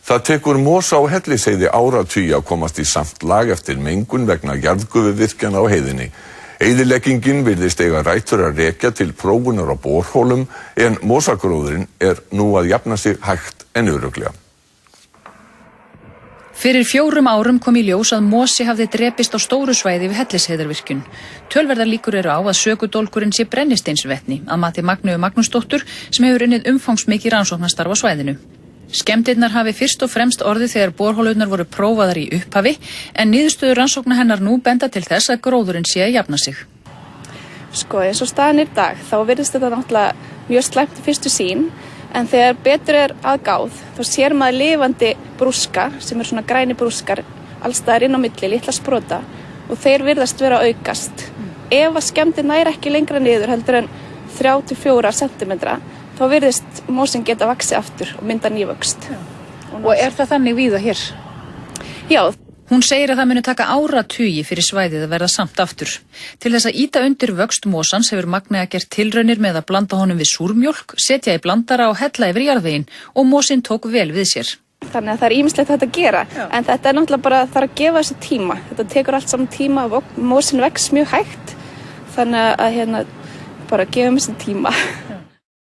Það tekur mosa á Hellisheiði áratugi að komast í samt lag eftir mengun vegna jarðgufuvirkjana á heiðinni. Eyðileggingin virðist eiga rætur að rekja til prófunar á borholum en mosagróðurinn nú að jafna sig hægt en örugglega. Fyrir 4 árum kom í ljós að mosi hafði drepist á stóru svæði við Hellisheiðarvirkjun. Tölverðar líkur eru á að sökudólgurinn sé brennisteinsvetni að mati Magneu Magnúsdóttur sem hefur unnið umfangsmikið rannsóknastarf á svæðinu. Skemmdirnar hafi fyrst og fremst orðið þegar borholurnar voru prófaðar í upphafi en niðurstöður rannsókna hennar nú benda til þess að gróðurinn sé að jafna sig. Sko eins og staðan í dag þá virðist þetta náttúrulega mjög slæmt í fyrstu sýn en þegar betur að gáð þá sér maður lifandi brúska sem svona græni brúskar allstaðar inn á milli, litla sprota og þeir virðast vera að aukast. Ef að skemmdir nær ekki lengra niður heldur en 3-4 cm þá virðist mosinn geta vaxið aftur og mynda nývöxt. Og það þannig víða hér? Já. Hún segir að það muni taka áratugi fyrir svæðið að verða samt aftur. Til þess að ýta undir vöxt mosans hefur Magnea gert tilraunir með að blanda honum við súrmjólk, setja í blandara og hella yfir jarðveginn og mosinn tók vel við sér. Þannig að það ýmislegt hægt að gera, en þetta náttúrulega bara þarf að gefa þessu tíma. Þetta tekur allt saman tíma og mosinn vex mjög hægt, þannig að bara gefum þessu tíma.